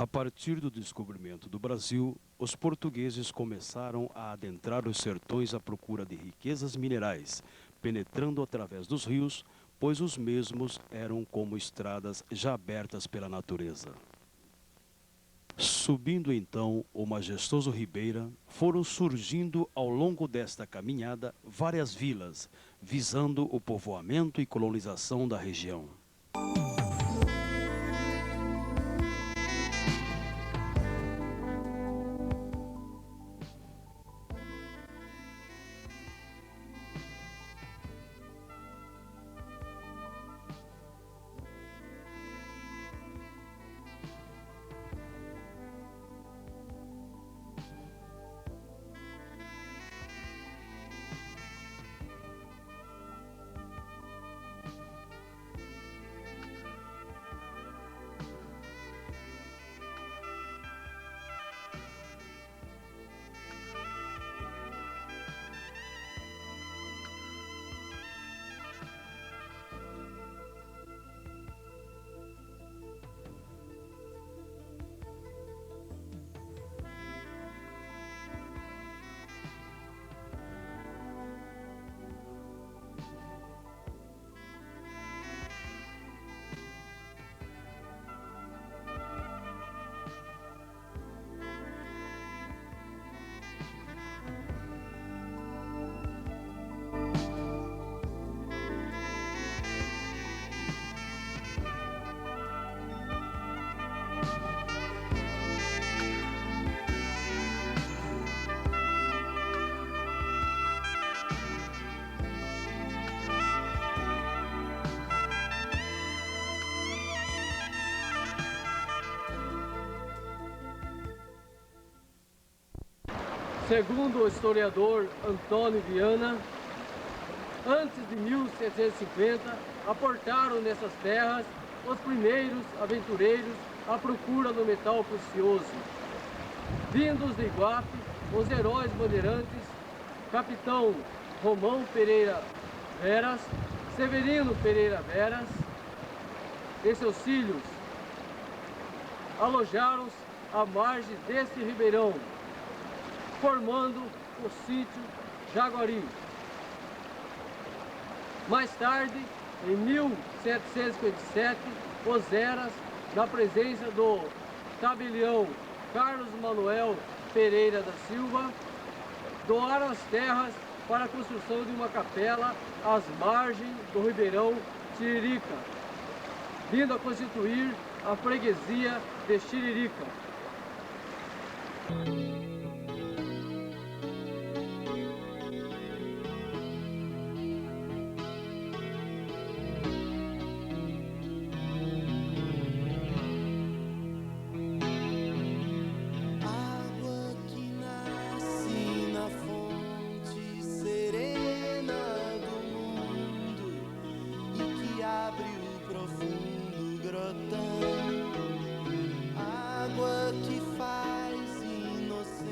A partir do descobrimento do Brasil, os portugueses começaram a adentrar os sertões à procura de riquezas minerais, penetrando através dos rios, pois os mesmos eram como estradas já abertas pela natureza. Subindo então o majestoso Ribeira, foram surgindo ao longo desta caminhada várias vilas, visando o povoamento e colonização da região. Segundo o historiador Antônio Viana, antes de 1750, aportaram nessas terras os primeiros aventureiros à procura do metal precioso. Vindos de Iguape, os heróis bandeirantes, capitão Romão Pereira Veras, Severino Pereira Veras e seus filhos, alojaram-se à margem deste ribeirão, formando o sítio Jaguari. Mais tarde, em 1757, os Eras, na presença do tabelião Carlos Manuel Pereira da Silva, doaram as terras para a construção de uma capela às margens do ribeirão Tiririca, vindo a constituir a freguesia de Tiririca. Água que faz inocente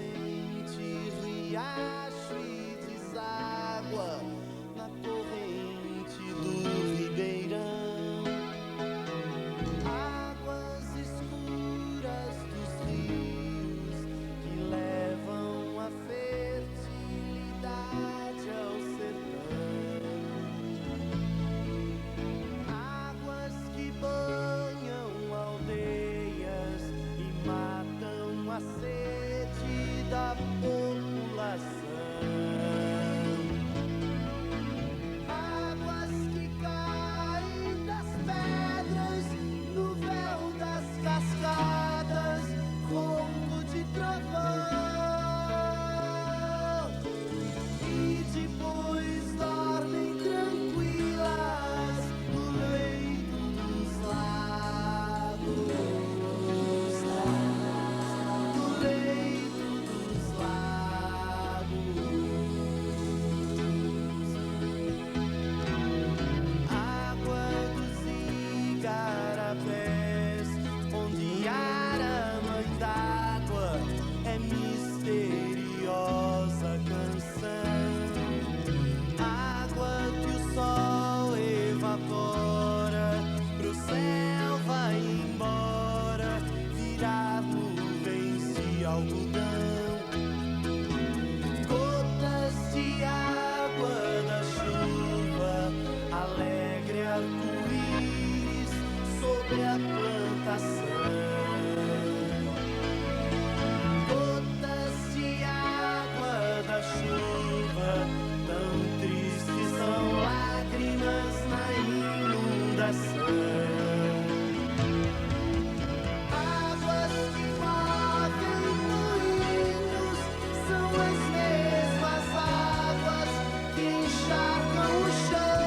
encharcam o chão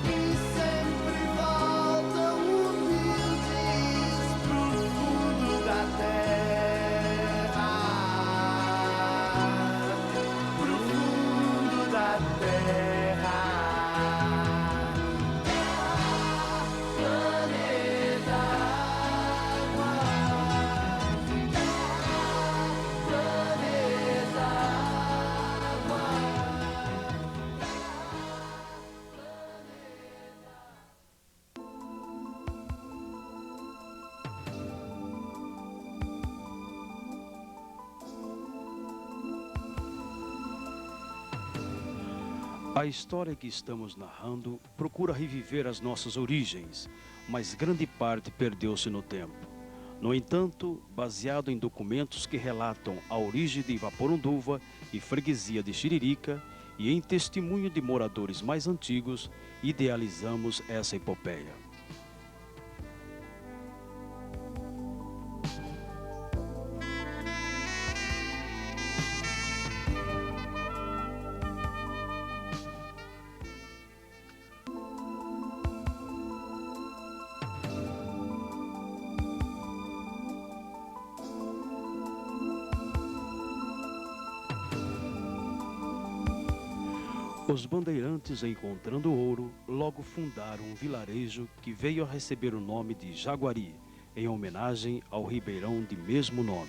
e sempre voltam humildes pro fundo da terra, pro fundo da terra. Planeta Água, planeta Água. A história que estamos narrando procura reviver as nossas origens, mas grande parte perdeu-se no tempo. No entanto, baseado em documentos que relatam a origem de Ivaporunduva e freguesia de Xiririca e em testemunho de moradores mais antigos, idealizamos essa epopeia. Os bandeirantes, encontrando ouro, logo fundaram um vilarejo que veio a receber o nome de Jaguari, em homenagem ao ribeirão de mesmo nome.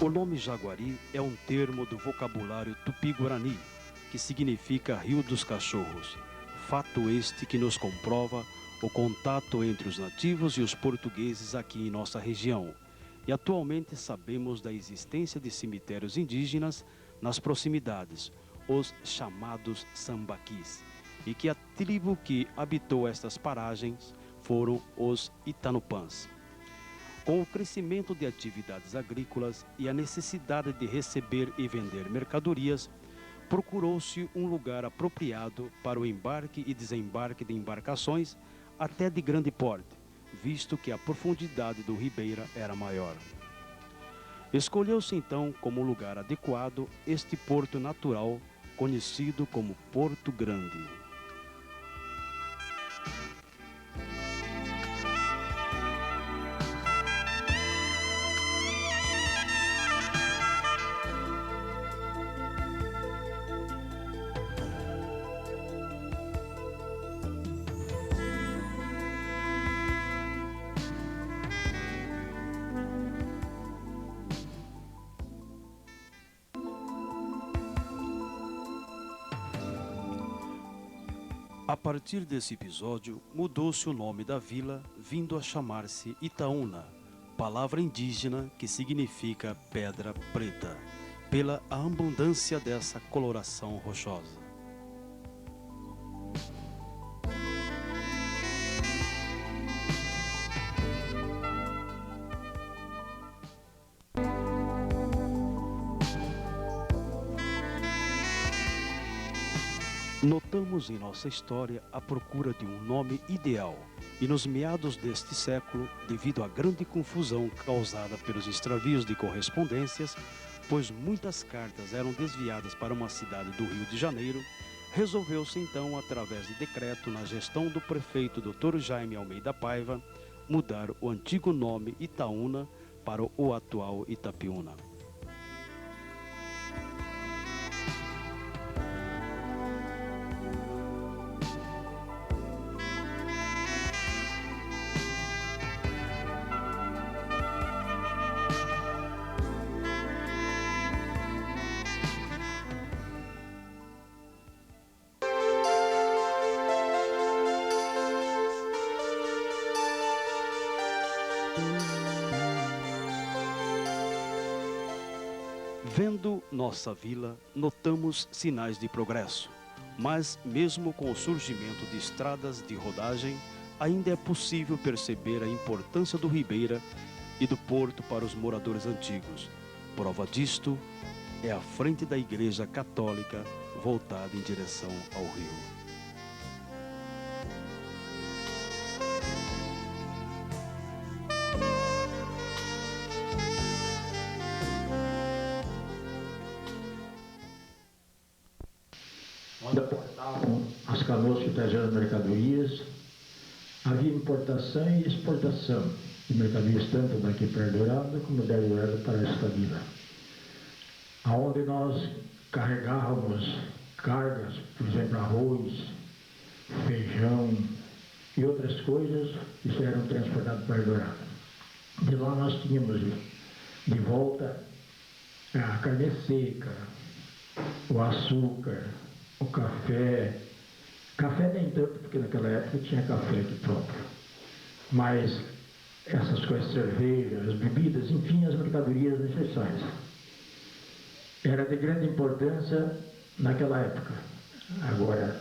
O nome Jaguari é um termo do vocabulário tupi-guarani, que significa Rio dos Cachorros. Fato este que nos comprova o contato entre os nativos e os portugueses aqui em nossa região. E atualmente sabemos da existência de cemitérios indígenas nas proximidades, os chamados sambaquis, e que a tribo que habitou estas paragens foram os Itanupãs. Com o crescimento de atividades agrícolas e a necessidade de receber e vender mercadorias, procurou-se um lugar apropriado para o embarque e desembarque de embarcações até de grande porte, visto que a profundidade do Ribeira era maior. Escolheu-se então como lugar adequado este porto natural, conhecido como Porto Grande. A partir desse episódio, mudou-se o nome da vila, vindo a chamar-se Itaúna, palavra indígena que significa pedra preta, pela abundância dessa coloração rochosa. Notamos em nossa história a procura de um nome ideal e nos meados deste século, devido à grande confusão causada pelos extravios de correspondências, pois muitas cartas eram desviadas para uma cidade do Rio de Janeiro, resolveu-se então, através de decreto na gestão do prefeito Dr. Jaime Almeida Paiva, mudar o antigo nome Itaúna para o atual Itapiúna. Vendo nossa vila, notamos sinais de progresso, mas mesmo com o surgimento de estradas de rodagem, ainda é possível perceber a importância do Ribeira e do porto para os moradores antigos. Prova disto é a frente da Igreja Católica, voltada em direção ao rio. Onde aportavam as canoas que traziam as mercadorias. Havia importação e exportação de mercadorias tanto daqui para Eldorado como da Eldorado para Estabila, aonde nós carregávamos cargas, por exemplo, arroz, feijão e outras coisas que eram transportadas para Eldorado. De lá nós tínhamos de volta a carne seca, o açúcar, o café. Café nem tanto, porque naquela época tinha café aqui próprio. Mas essas coisas, cerveja, as bebidas, enfim, as mercadorias necessárias. Era de grande importância naquela época. Agora,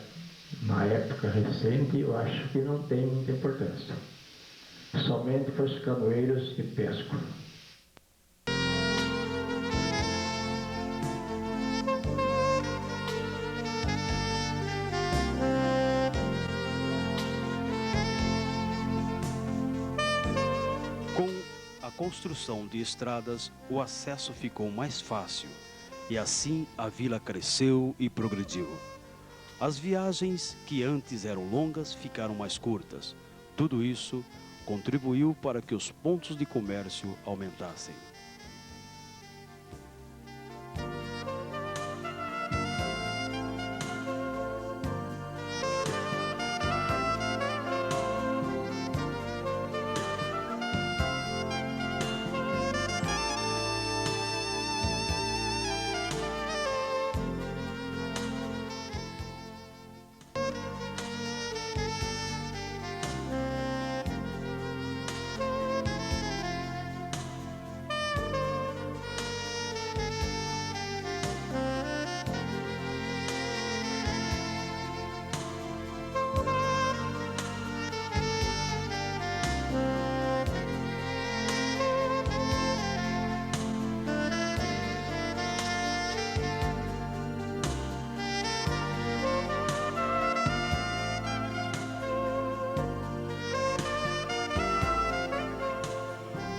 na época recente, eu acho que não tem muita importância. Somente para os canoeiros que pescam. Com a construção de estradas, o acesso ficou mais fácil e assim a vila cresceu e progrediu. As viagens, que antes eram longas, ficaram mais curtas. Tudo isso contribuiu para que os pontos de comércio aumentassem.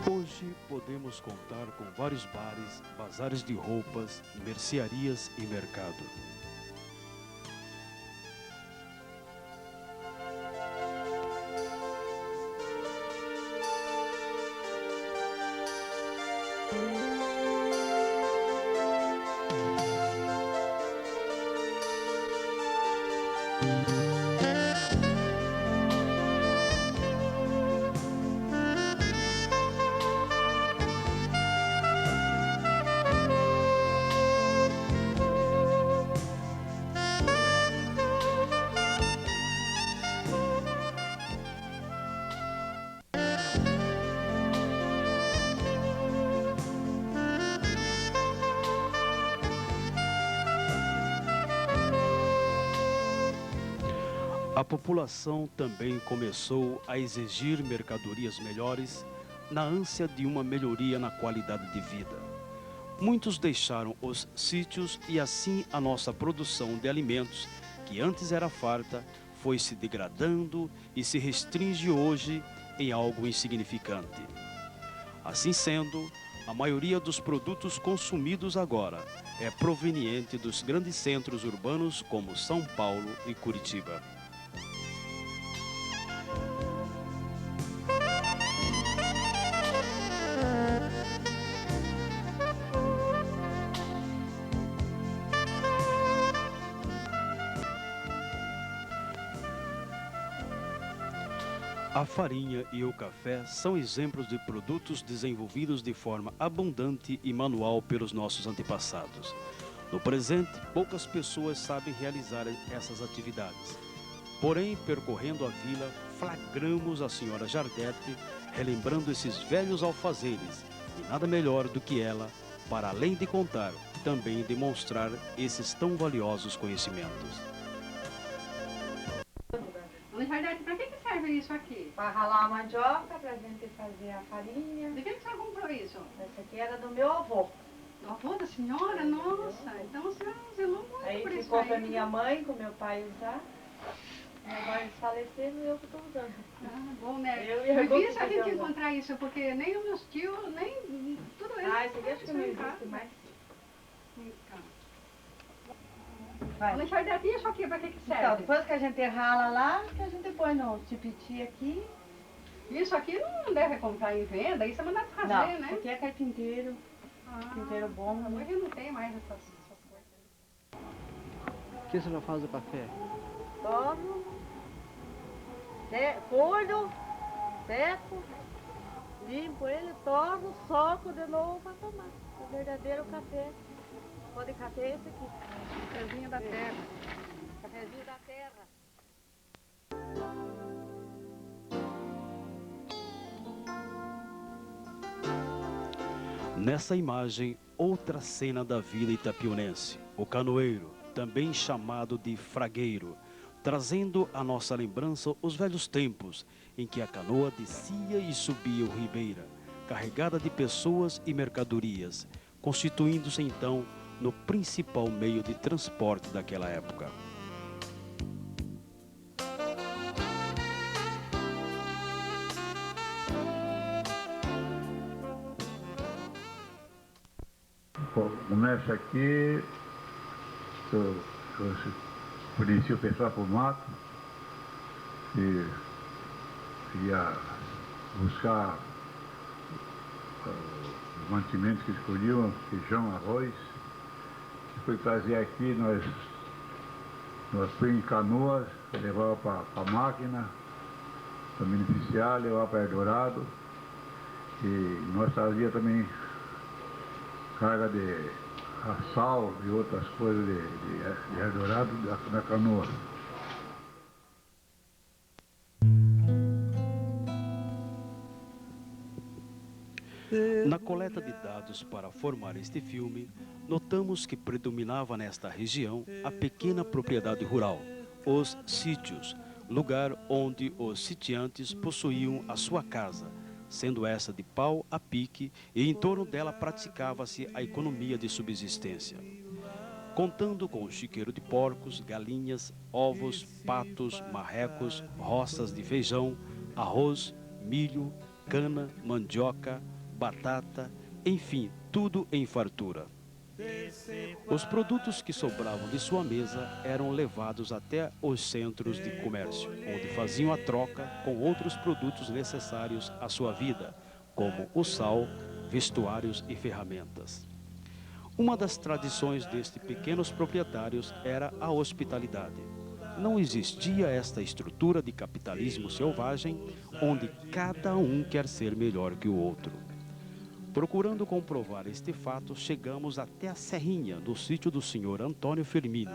Hoje podemos contar com vários bares, bazares de roupas, mercearias e mercado. A população também começou a exigir mercadorias melhores na ânsia de uma melhoria na qualidade de vida. Muitos deixaram os sítios e assim a nossa produção de alimentos, que antes era farta, foi se degradando e se restringe hoje em algo insignificante. Assim sendo, a maioria dos produtos consumidos agora é proveniente dos grandes centros urbanos como São Paulo e Curitiba. A farinha e o café são exemplos de produtos desenvolvidos de forma abundante e manual pelos nossos antepassados. No presente, poucas pessoas sabem realizar essas atividades. Porém, percorrendo a vila, flagramos a senhora Jardete relembrando esses velhos alfazeres, e nada melhor do que ela, para além de contar, também demonstrar esses tão valiosos conhecimentos. Dona Jardete, para que serve isso aqui? Para ralar a mandioca, para a gente fazer a farinha. De quem que a senhora comprou isso? Essa aqui era do meu avô. O avô da senhora? Nossa, então a senhora zelou muito Aí por isso ficou aí. pra minha mãe, com meu pai usar. Minha mãe faleceu e eu que estou usando. Ah, bom, né? Eu e a Difícil Goku a gente usando. encontrar isso, porque nem os meus tios, nem tudo isso. Ah, esse aqui acho que não em existe casa. mais. Então. Vai. Dona Chardete, isso aqui pra que serve? Então, depois que a gente rala lá, que a gente põe no tipiti aqui. Isso aqui não deve comprar em venda, isso é mandar fazer, Não, né? isso aqui é carpinteiro. Carpinteiro bom. Hoje não tem mais essas coisas. O que a senhora faz do café? Torno, colho, seco, limpo ele, torno, soco de novo para tomar. O verdadeiro café. O pó de café é esse aqui. Cafezinho da terra. Cafezinho da terra. Nessa imagem, outra cena da vila itapionense, o canoeiro, também chamado de fragueiro, trazendo à nossa lembrança os velhos tempos em que a canoa descia e subia o ribeira, carregada de pessoas e mercadorias, constituindo-se então no principal meio de transporte daquela época. Começa aqui, eu conheci o pessoal por mato e ia buscar os mantimentos que escolhiam, feijão, arroz. Depois trazer aqui, nós põe em canoas, levava para a máquina, para beneficiar, levava para Eldorado. E nós trazia também carga de sal e outras coisas de Eldorado na canoa. Na coleta de dados para formar este filme, notamos que predominava nesta região a pequena propriedade rural, os sítios, lugar onde os sitiantes possuíam a sua casa, sendo essa de pau a pique, e em torno dela praticava-se a economia de subsistência. Contando com o chiqueiro de porcos, galinhas, ovos, patos, marrecos, roças de feijão, arroz, milho, cana, mandioca, batata, enfim, tudo em fartura. Os produtos que sobravam de sua mesa eram levados até os centros de comércio, onde faziam a troca com outros produtos necessários à sua vida, como o sal, vestuários e ferramentas. Uma das tradições destes pequenos proprietários era a hospitalidade. Não existia esta estrutura de capitalismo selvagem, onde cada um quer ser melhor que o outro. Procurando comprovar este fato, chegamos até a Serrinha, no sítio do senhor Antônio Firmino.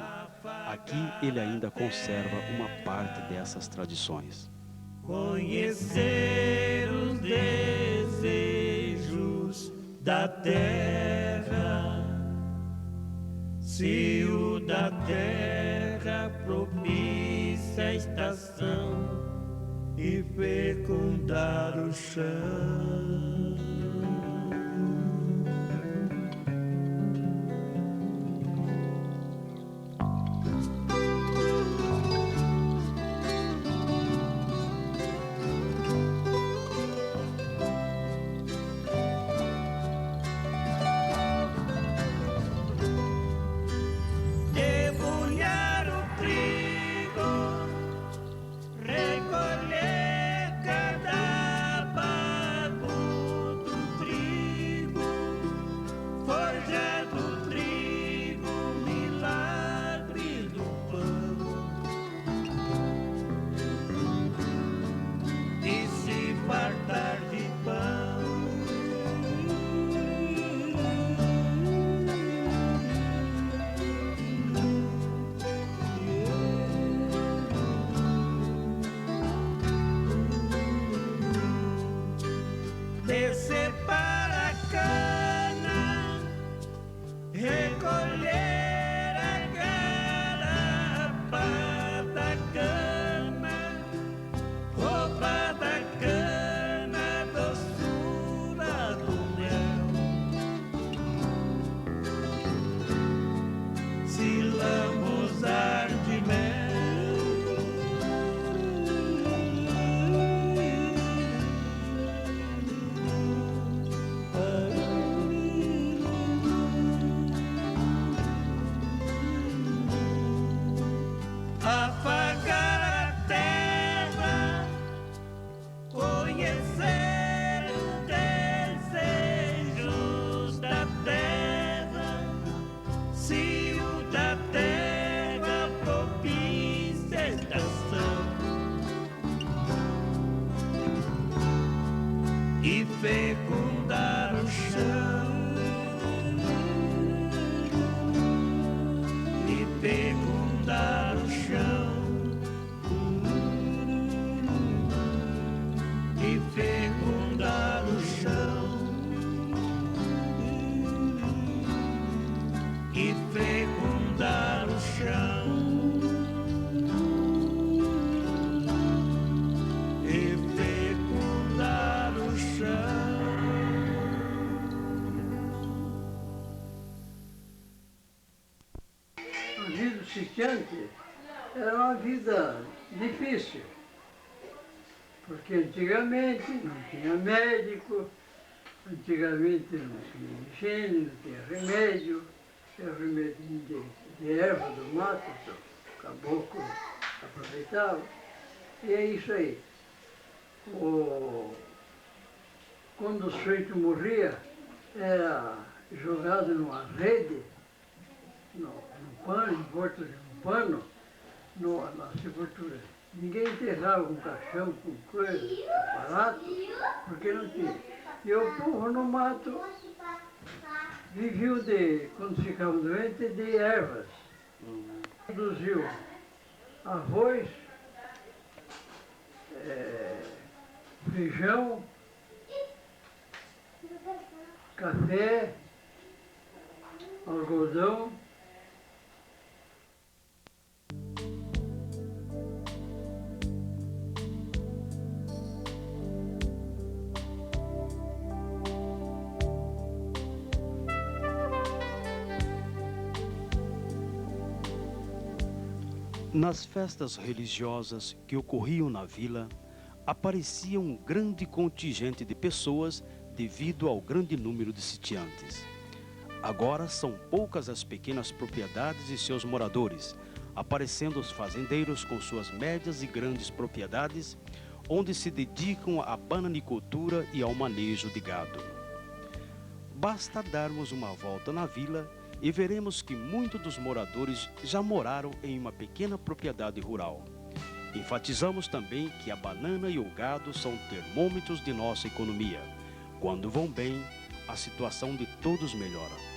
Aqui ele ainda conserva uma parte dessas tradições. Conhecer os desejos da terra, se o da terra propicia a estação e fecundar o chão. Debulhar o trigo, recolher cada bago era uma vida difícil, porque antigamente não tinha médico, antigamente não tinha higiene, não tinha remédio de erva do mato, que o caboclo aproveitava. E é isso aí. Quando o sujeito morria, era jogado numa rede, no pano, envolto de um pano, na sepultura. Ninguém enterrava um caixão com coisa, aparato, porque não tinha. E o povo no mato viviam quando ficavam doentes, de ervas. Produziu arroz, feijão, café, algodão. Nas festas religiosas que ocorriam na vila, aparecia um grande contingente de pessoas devido ao grande número de sitiantes. Agora são poucas as pequenas propriedades e seus moradores, aparecendo os fazendeiros com suas médias e grandes propriedades, onde se dedicam à bananicultura e ao manejo de gado. Basta darmos uma volta na vila e veremos que muitos dos moradores já moraram em uma pequena propriedade rural. Enfatizamos também que a banana e o gado são termômetros de nossa economia. Quando vão bem, a situação de todos melhora.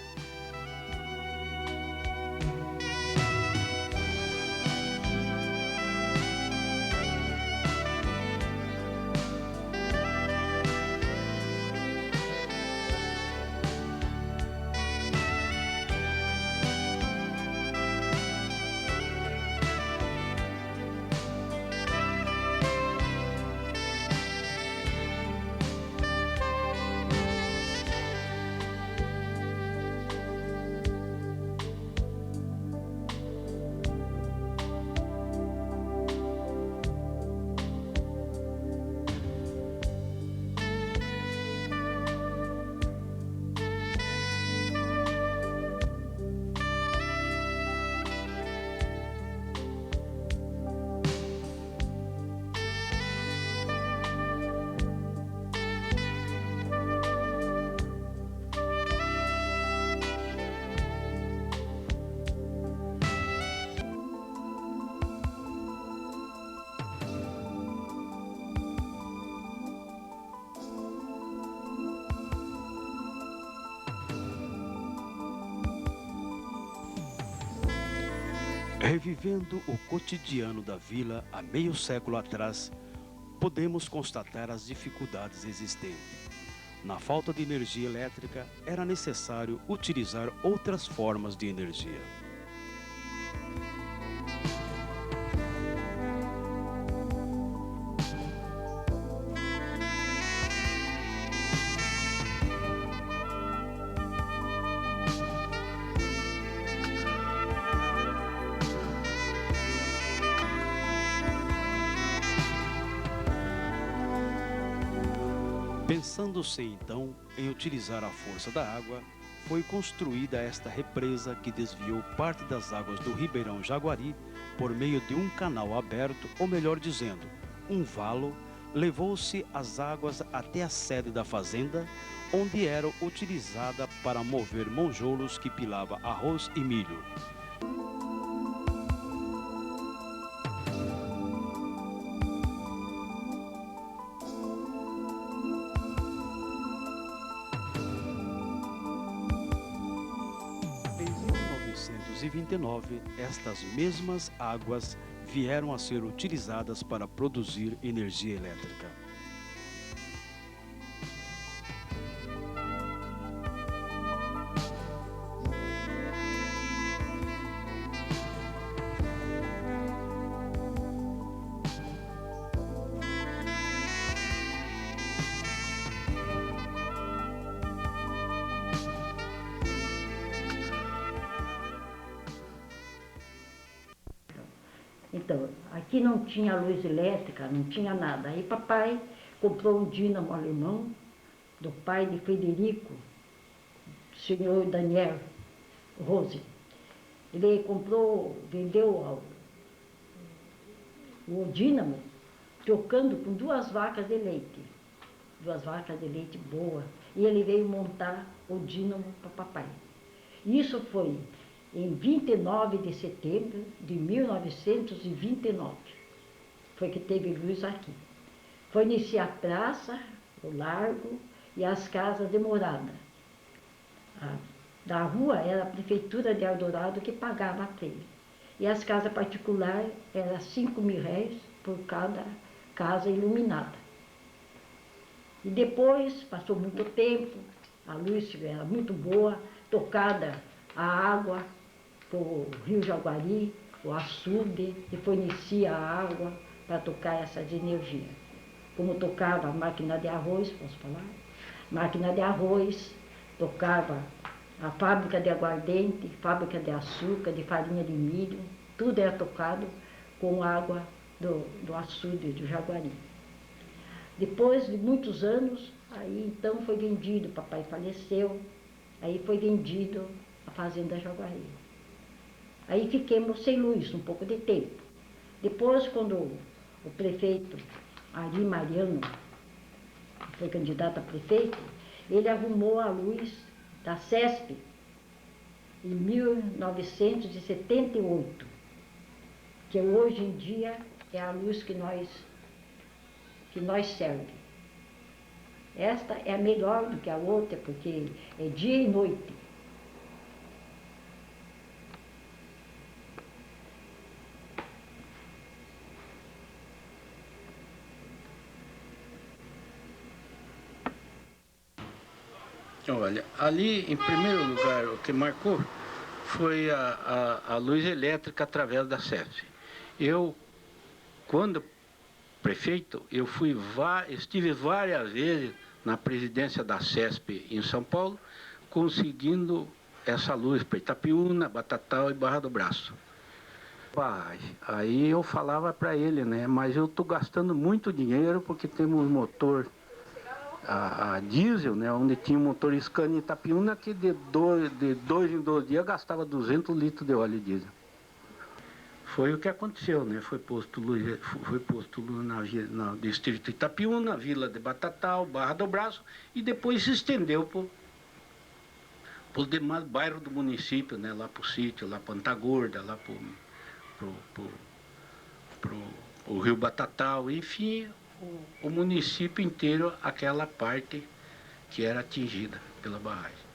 Revivendo o cotidiano da vila há meio século atrás, podemos constatar as dificuldades existentes. Na falta de energia elétrica, era necessário utilizar outras formas de energia. Pensando-se então em utilizar a força da água, foi construída esta represa que desviou parte das águas do Ribeirão Jaguari por meio de um canal aberto, ou melhor dizendo, um valo. Levou-se as águas até a sede da fazenda, onde era utilizada para mover monjolos que pilava arroz e milho. Em 1929, estas mesmas águas vieram a ser utilizadas para produzir energia elétrica. Então, aqui não tinha luz elétrica, não tinha nada. Aí papai comprou um dínamo alemão do pai de Frederico, senhor Daniel Rose. Ele comprou, vendeu o dínamo, trocando com 2 vacas de leite. 2 vacas de leite boas. E ele veio montar o dínamo para papai. Isso foi em 29 de setembro de 1929. Foi que teve luz aqui. Foi iniciar a praça, o largo e as casas de morada. Da rua era a prefeitura de Eldorado que pagava para ele. E as casas particulares eram 5.000 réis por cada casa iluminada. E depois, passou muito tempo, a luz era muito boa, tocada a água para o Rio Jaguari, o açude, depois inicia a água para tocar essas energias. Como tocava a máquina de arroz, posso falar? Máquina de arroz, tocava a fábrica de aguardente, fábrica de açúcar, de farinha de milho, tudo era tocado com água do açude do Jaguari. Depois de muitos anos, aí então foi vendido, papai faleceu, aí foi vendido a fazenda Jaguari. Aí fiquemos sem luz um pouco de tempo. Depois, quando o prefeito Ari Mariano foi candidato a prefeito, ele arrumou a luz da CESP em 1978, que hoje em dia é a luz que nós serve. Esta é melhor do que a outra, porque é dia e noite. Olha, ali, em primeiro lugar, o que marcou foi a luz elétrica através da CESP. Eu, quando prefeito, eu estive várias vezes na presidência da CESP em São Paulo, conseguindo essa luz para Itapiúna, Batatal e Barra do Braço. Aí eu falava para ele, né, mas eu estou gastando muito dinheiro porque temos um motor a diesel, né, onde tinha um motor Scania em Itapiúna que de dois em 2 dias gastava 200 litros de óleo diesel. Foi o que aconteceu, né? Foi posto luz no distrito Itapiúna, Vila de Batatal, Barra do Braço, e depois se estendeu para os demais bairros do município, né? Lá para o sítio, lá para Antagorda, lá para o Rio Batatal, enfim, o município inteiro, aquela parte que era atingida pela barragem.